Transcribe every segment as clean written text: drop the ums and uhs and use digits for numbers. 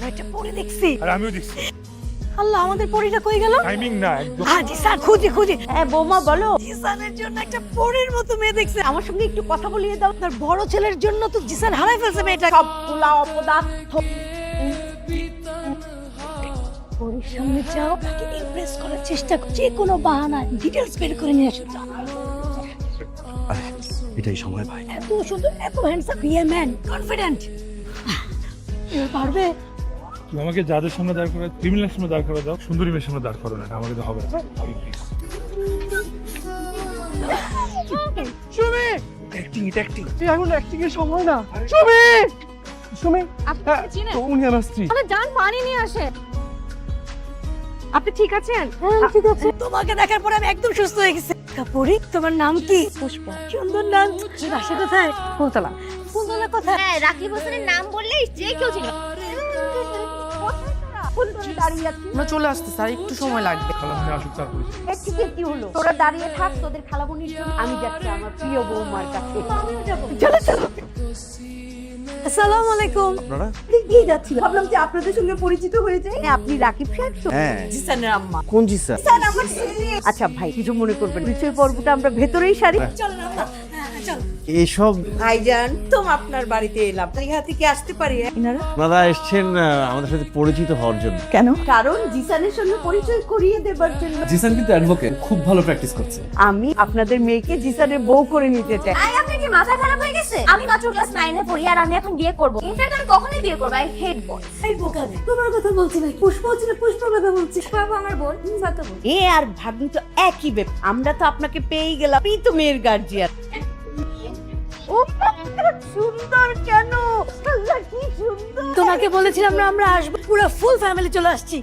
একটা পরি দেখছি। আর আমিও দেখছি। আল্লাহ, আমাদের পরিটা কই গেল? টাইমিং না একদম। জি স্যার, খুঁজি খুঁজি। হ্যাঁ বৌমা বলো। জিসানের জন্য একটা পরীর মতো মেয়ে দেখছে। আমার সঙ্গে একটু কথা বলিয়ে দাও। তার বড় ছেলের জন্য তো জিসান হারাই ফেলছে মেয়েটা। সব পোলা অপদার্থ। পরীর সামনে যাও, তাকে ইমপ্রেস করার চেষ্টা করো। যে কোনো বাহানা ডিটেইলস বের করে নিয়ে আসো। এটাই সময় ভাই। এত সুন্দর, এত handsome, be a man, confident. পারবে? তুমি আমাকে যাদের সামনে দাঁড় করা, ক্রিমিনালের সামনে দাঁড় করা দাও, সুন্দরী মেয়ের সামনে দাঁড় করো না, আমাকে তো হবে না। সুমি, অ্যাক্টিং এটা অ্যাক্টিং। এখন অ্যাক্টিং এর সময় না। সুমি, সুমি, আপনি চিনেন? উনি আমার স্ত্রী। মানে যান পানি নিয়ে আসে। আপনি ঠিক আছেন? হ্যাঁ ঠিক আছে। তোমাকে দেখার পরে আমি একদম সুস্থ হয়ে গেছি। কাপুরি, তোমার নাম কি? পুষ্পা। সুন্দর নাম। বাসা কোথায়? ফুলতলা। ফুলতলা কোথায়? হ্যাঁ, রাকিব হোসেনের নাম বললেই যে কেউ চিনবে। ফুলতলা দাঁড়িয়ে আছি। আমরা চলে আসতে স্যার, একটু সময় লাগবে। খালামণি আসুক তারপরে। একদিকে কি হলো? তোরা দাঁড়িয়ে থাক, তোদের খালামণির জন্য আমি যাচ্ছি আমার প্রিয় বৌমার কাছে। আমিও যাব। চলো চলো। আসসালামু আলাইকুম। আপনারা? কি যাচ্ছিল? ভাবলাম যে আপনাদের সঙ্গে পরিচিত হয়ে যায়। রাকিব সাহেব তো? হ্যাঁ। জিসানের আম্মা। কোন জিসা? জিসান আমার ছেলে। আচ্ছা ভাই, কিছু মনে করবেন। পরিচয় পর্বটা আমরা ভেতরেই সারি। চল না। চল। এসব ভাইজান, তোম আপনার বাড়িতে এলাম। ইহা থেকে আসতে পারি? এনারা আপনারা এসেছেন আমাদের সাথে পরিচিত হওয়ার জন্য। কেন? কারণ জিসানের সঙ্গে পরিচয় করিয়ে দেবার জন্য। জিসান কিন্তু অ্যাডভোকেট, খুব ভালো প্র্যাকটিস করছে। আমি আপনাদের মেয়েকে জিসানের বউ করে নিতে চাই। আই, আপনার কি মাথা খারাপ হয়ে গেছে? আমি মাত্র ক্লাস 9 এ পড়ি আর আমি এখন বিয়ে করব। ইনফ্যাক্ট আমি কখনোই বিয়ে করব। আই হেট বয়। এই বোকা, তোমার কথা বলছি না। পুষ্প হচ্ছে না, পুষ্প কথা বলছি। বাবা আমার বোন, কত বোন? এ আর ভাবি তো একই ব্যাপার। আমরা তো আপনাকে পেয়ে গেলাম। আপনি তো মেয়ের গার্জিয়ান। ও সুন্দর কেন? আল্লাহ কি সুন্দর। তোমাকে বলেছিলাম না আমরা আসবো। পুরো ফুল ফ্যামিলি চলে আসছি।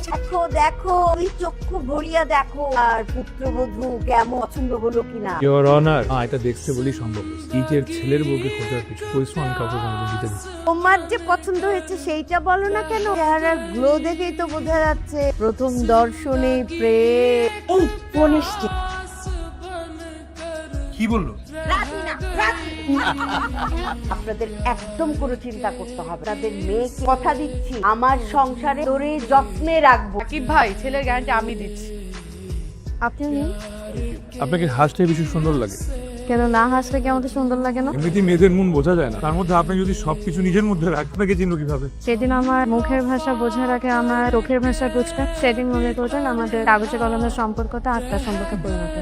দেখো দেখো, ওই চক্ষু ভরিয়া দেখো। আর পুত্রবধূ কেমন পছন্দ হলো কিনা। ইওর অনার, এটা দেখতে বলি সম্ভব। নিজের ছেলের বউকে খোঁজার কিছু পরিশ্রম আমি কাউকে জানাবো দিতে দিচ্ছি। তোমার যে পছন্দ হয়েছে সেইটা বলো না কেন? চেহারার গ্লো দেখেই তো বোঝা যাচ্ছে প্রথম দর্শনে প্রেম। এই ফোন এসছে। কি বললো? রাখি না, রাখি। আপনাদের একদম কোনো চিন্তা করতে হবে। তাদের মেয়েকে কথা দিচ্ছি আমার সংসারে ধরে যত্নে রাখবো। রাকিব ভাই, ছেলের গ্যারান্টি আমি দিচ্ছি। আপনিও নিন। আপনাকে হাসটাই বেশি সুন্দর লাগে। কেন না হাসলে কি আমাদের সুন্দর লাগে না? এমনিতেই মেয়েদের মন বোঝা যায় না, তার মধ্যে আপনি যদি সবকিছু নিজের মধ্যে রাখেন, আপনাকে চিনব কিভাবে? সেদিন আমার মুখের ভাষা বোঝার আগে আমার চোখের ভাষা বুঝতেন। সেদিন মনে করতেন আমাদের কাগজে কলমের সম্পর্কটা আত্মার সম্পর্কে পরিণত।